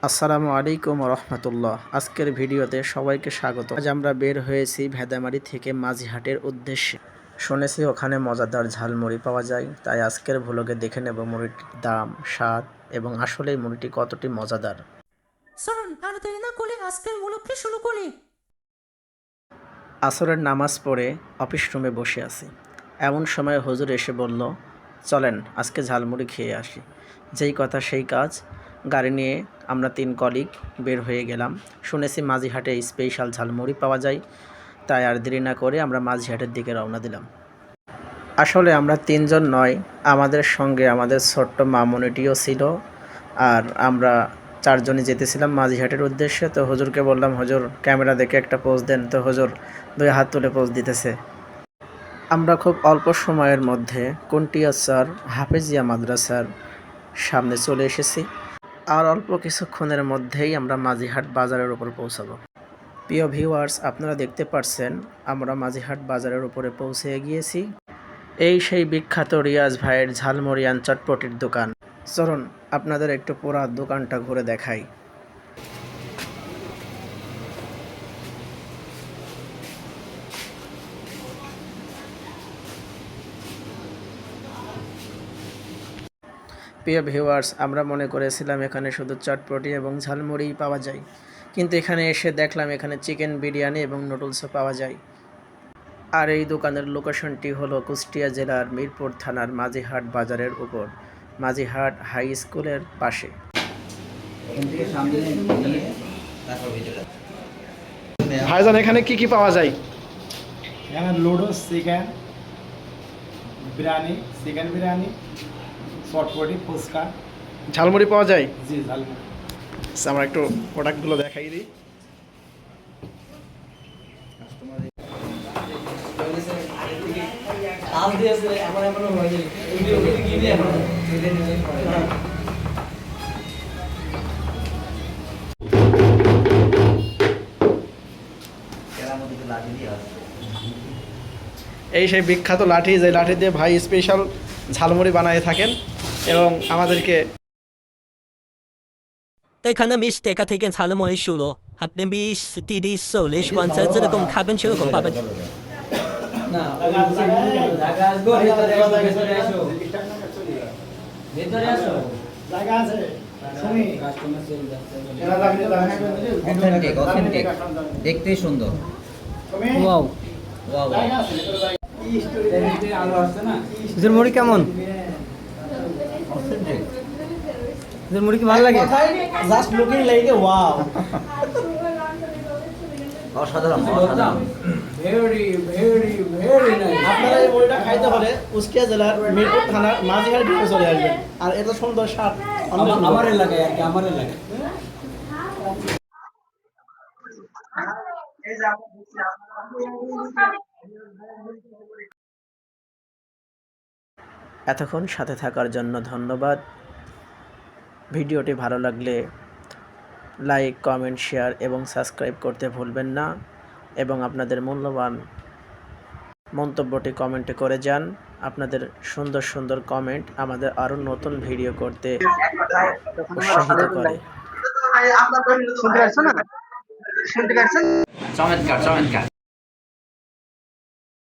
আসসালামু আলাইকুম রহমতুল্লাহ। আজকের ভিডিওতে সবাইকে স্বাগত। আজ আমরা বের হয়েছি ভেদামারি থেকে মাঝিহাটের উদ্দেশ্যে। শুনেছি ওখানে মজাদার ঝালমুড়ি পাওয়া যায়, তাই আজকের ভ্লগে দেখে নেব মুড়িটির দাম, স্বাদ এবং আসলে মুড়িটি কতটি মজাদার। চলুন তাড়াতাড়ি না করে আজকের মুলুকটি শুরু করি। আসরের নামাজ পড়ে অফিস রুমে বসে আছি, এমন সময় হুজুর এসে বলল, চলেন আজকে ঝালমুড়ি খেয়ে আসি। যেই কথা সেই কাজ, গাড়ি নিয়ে আমরা 3 কলিগ বের হয়ে গেলাম। শুনেছি মাঝিহাটে স্পেশাল ঝালমুড়ি পাওয়া যায়, তাই আর দেরি না করে আমরা মাঝিহাটের দিকে রওনা দিলাম। আসলে আমরা 3 জন নয়, আমাদের সঙ্গে আমাদের ছোট্ট মামুনিটিও ছিল, আর আমরা 4 জনই যেতেছিলাম মাঝিহাটের উদ্দেশ্যে। তো হুজুরকে বললাম, হুজুর ক্যামেরা দেখে একটা পোজ দেন। তো হুজুর 2 হাত তুলে পোজ দিতেছে। আমরা খুব অল্প সময়ের মধ্যে কুন্টিয়া স্যার হাফেজিয়া মাদ্রাসার সামনে চলে এসেছি, আর অল্প কিছুক্ষণের মধ্যেই আমরা মাঝিহাট বাজারের উপর পৌঁছাবো। প্রিয় ভিউয়ার্স, আপনারা দেখতে পাচ্ছেন আমরা মাঝিহাট বাজারের উপরে পৌঁছে গিয়েছি। এই সেই বিখ্যাত রিয়াজ ভাইয়ের ঝালমুড়ি অ্যান্ড চটপটির দোকান। চলুন আপনাদের একটু পুরো দোকানটা ঘুরে দেখাই। প্রিয় ভিউয়ার্স, আমরা মনে করেছিলাম এখানে শুধু চটপটি এবং ঝালমুড়িই পাওয়া যায়, কিন্তু এখানে এসে দেখলাম এখানে চিকেন বিরিয়ানি এবং নুডলসও পাওয়া যায়। আর এই দোকানের লোকেশনটি হলো কুষ্টিয়া জেলার মিরপুর থানার মাঝিহাট বাজারের উপর, মাঝিহাট হাই স্কুলের পাশে। ভাইজান, এখানে কি কি পাওয়া যায়? এখানে লুডোস চিকেন বিরিয়ানি, চিকেন বিরিয়ানি, চটপটি, ফুচকা, ঝালমুড়ি পাওয়া যায়? জি ঝালমুড়ি। আচ্ছা, আমরা একটু প্রোডাক্টগুলো দেখাই দিই। এই সেই বিখ্যাত লাঠি, যে লাঠি দিয়ে ভাই স্পেশাল ঝালমুড়ি বানায় থাকেন এবং আমাদেরকে对看那米是得看推荐查了莫一数咯，还那米是弟弟手里是关在这个公开本球公开本。জায়গা আছে শুনি অথেন্টিক অথেন্টিক, দেখতেই সুন্দর। ওয়াও ওয়াও, জায়গা আছে এই স্টোরি আলো আসছে না। মুড়ি কেমন? অথেন্টিক। মুড়ি কি ভালো লাগে? Just looking like a wow, অসাধারণ অসাধারণ। Very very very nice. আপনারা এই মুড়িটা খাইতে হলে কুষ্টিয়া জেলার মিরপুর থানার মাঝিহাট ভিতরে চলে আসবেন। আর এত সুন্দর স্বাদ আমার এলাকায় আর কি, আমার এলাকায়। এতক্ষণ সাথে থাকার জন্য ধন্যবাদ। ভিডিওটি ভালো লাগলে লাইক, কমেন্ট, শেয়ার এবং সাবস্ক্রাইব করতে ভুলবেন না, এবং আপনাদের মূল্যবান মন্তব্যটি কমেন্টে করে যান। আপনাদের সুন্দর সুন্দর কমেন্ট আমাদের আরও নতুন ভিডিও করতে উৎসাহিত করে। চমৎকার চমৎকার।